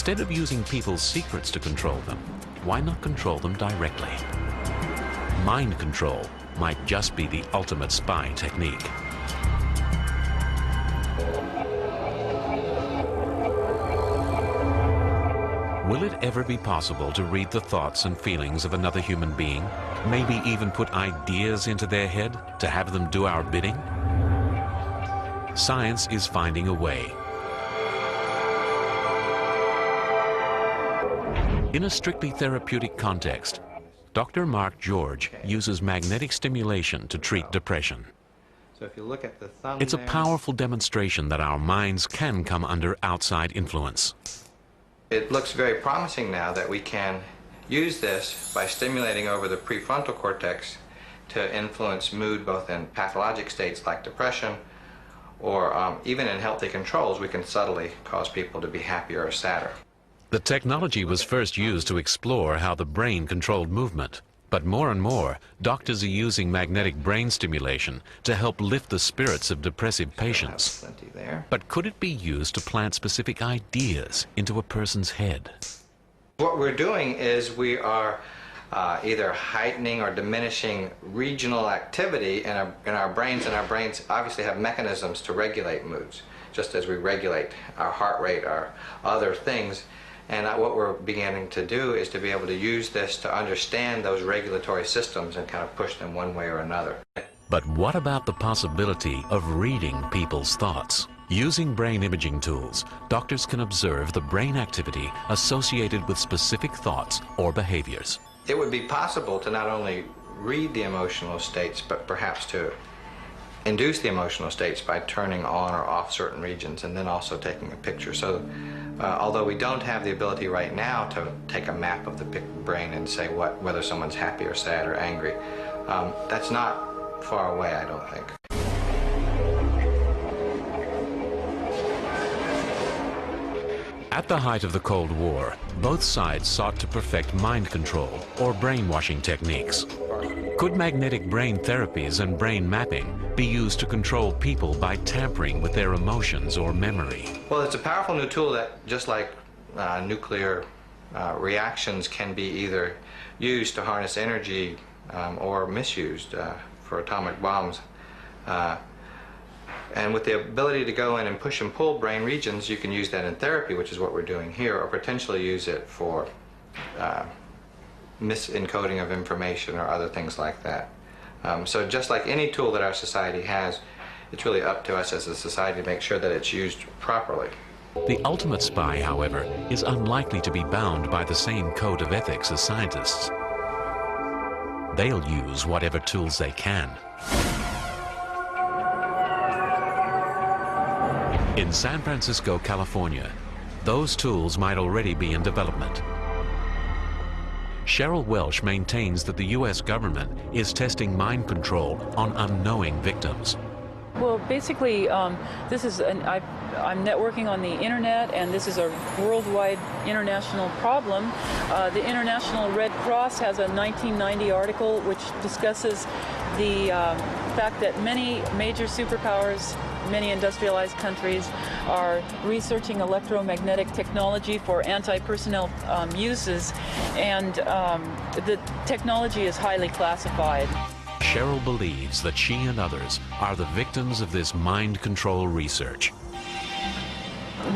Instead of using people's secrets to control them, why not control them directly? Mind control might just be the ultimate spy technique. Will it ever be possible to read the thoughts and feelings of another human being? Maybe even put ideas into their head to have them do our bidding? Science is finding a way. In a strictly therapeutic context, Dr. Mark George uses magnetic stimulation to treat depression. So if you look at the thumb, it's a powerful demonstration that our minds can come under outside influence. It looks very promising now that we can use this by stimulating over the prefrontal cortex to influence mood both in pathologic states like depression or even in healthy controls. We can subtly cause people to be happier or sadder. The technology was first used to explore how the brain controlled movement. But more and more, doctors are using magnetic brain stimulation to help lift the spirits of depressive patients. But could it be used to plant specific ideas into a person's head? What we're doing is we are either heightening or diminishing regional activity in our brains, and our brains obviously have mechanisms to regulate moods, just as we regulate our heart rate, our other things. And what we're beginning to do is to be able to use this to understand those regulatory systems and kind of push them one way or another. But what about the possibility of reading people's thoughts? Using brain imaging tools, doctors can observe the brain activity associated with specific thoughts or behaviors. It would be possible to not only read the emotional states, but perhaps to induce the emotional states by turning on or off certain regions and then also taking a picture. So although we don't have the ability right now to take a map of the brain and say whether someone's happy or sad or angry, that's not far away, I don't think. At the height of the Cold War, both sides sought to perfect mind control or brainwashing techniques. Could magnetic brain therapies and brain mapping be used to control people by tampering with their emotions or memory? Well, it's a powerful new tool that, just like nuclear reactions, can be either used to harness energy or misused for atomic bombs. And with the ability to go in and push and pull brain regions, you can use that in therapy, which is what we're doing here, or potentially use it for misencoding of information or other things like that. So just like any tool that our society has, it's really up to us as a society to make sure that it's used properly. The ultimate spy, however, is unlikely to be bound by the same code of ethics as scientists. They'll use whatever tools they can. In San Francisco, California, those tools might already be in development. Cheryl Welsh maintains that the U.S. government is testing mind control on unknowing victims. Well, basically, I'm networking on the internet, and this is a worldwide international problem. The International Red Cross has a 1990 article which discusses the fact that many major superpowers, many industrialized countries, are researching electromagnetic technology for anti-personnel uses, and the technology is highly classified. Cheryl believes that she and others are the victims of this mind control research.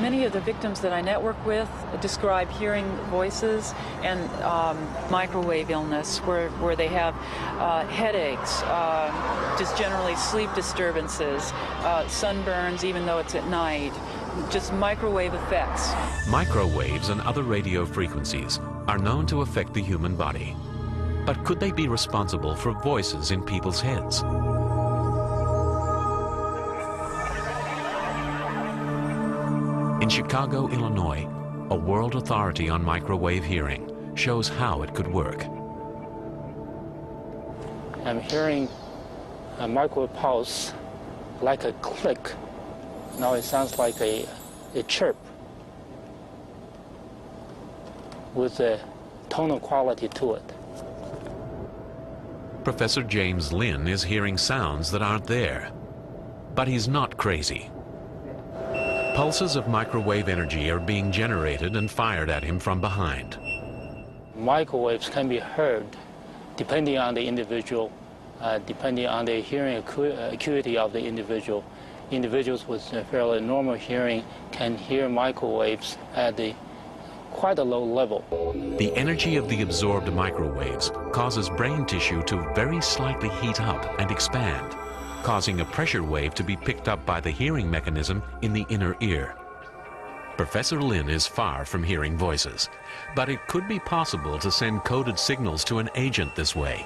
Many of the victims that I network with describe hearing voices and microwave illness, where they have headaches, just generally sleep disturbances, sunburns even though it's at night, just microwave effects. Microwaves and other radio frequencies are known to affect the human body. But could they be responsible for voices in people's heads? In Chicago, Illinois, a world authority on microwave hearing shows how it could work. I'm hearing a microwave pulse like a click. Now it sounds like a chirp with a tonal quality to it. Professor James Lynn is hearing sounds that aren't there. But he's not crazy. Pulses of microwave energy are being generated and fired at him from behind. Microwaves can be heard depending on the individual, depending on the hearing acuity of the individual. Individuals with a fairly normal hearing can hear microwaves at quite a low level. The energy of the absorbed microwaves causes brain tissue to very slightly heat up and expand, causing a pressure wave to be picked up by the hearing mechanism in the inner ear. Professor Lin is far from hearing voices, but it could be possible to send coded signals to an agent this way.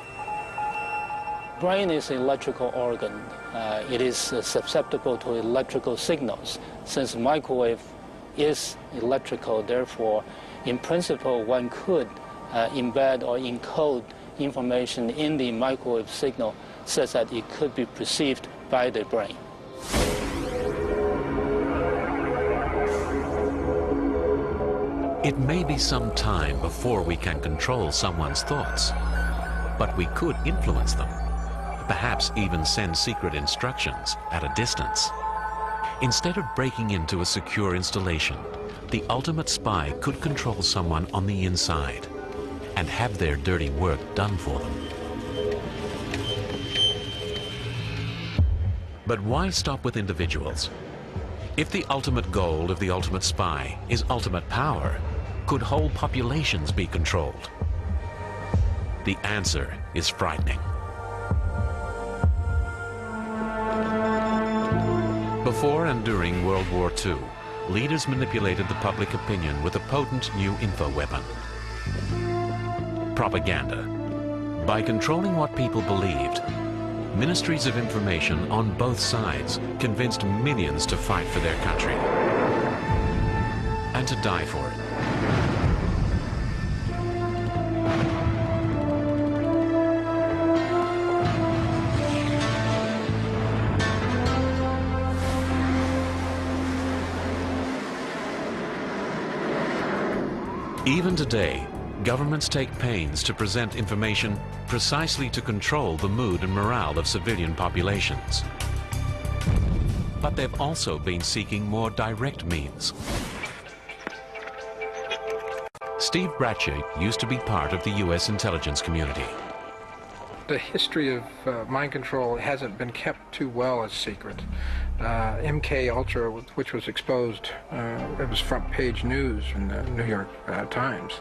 Brain is an electrical organ. It is susceptible to electrical signals. Since microwave is electrical, therefore, in principle, one could embed or encode information in the microwave signal such that it could be perceived by the brain. It may be some time before we can control someone's thoughts, but we could influence them, perhaps even send secret instructions at a distance. Instead of breaking into a secure installation, the ultimate spy could control someone on the inside and have their dirty work done for them. But why stop with individuals? If the ultimate goal of the ultimate spy is ultimate power, could whole populations be controlled? The answer is frightening. Before and during World War II, leaders manipulated the public opinion with a potent new info weapon: propaganda. By controlling what people believed, ministries of information on both sides convinced millions to fight for their country and to die for it. Even today, governments take pains to present information precisely to control the mood and morale of civilian populations. But they've also been seeking more direct means. Steve Bratcher used to be part of the U.S. intelligence community. The history of mind control hasn't been kept too well as secret. MK Ultra, which was exposed, it was front page news in the New York Times.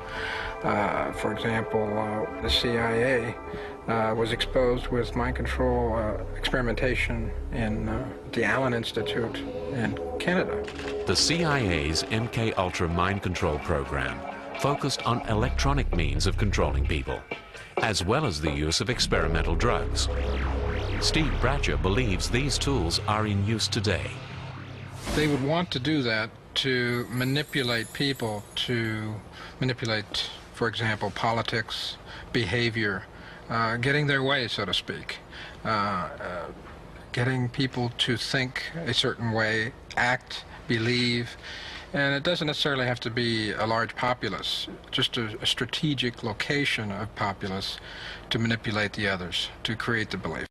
For example, the CIA was exposed with mind control experimentation in the Allen Institute in Canada. The CIA's MK Ultra mind control program focused on electronic means of controlling people, as well as the use of experimental drugs. Steve Bratcher believes these tools are in use today. They would want to do that to manipulate people, to manipulate, for example, politics, behavior, getting their way, so to speak, getting people to think a certain way, act, believe. And it doesn't necessarily have to be a large populace, just a strategic location of populace to manipulate the others, to create the belief.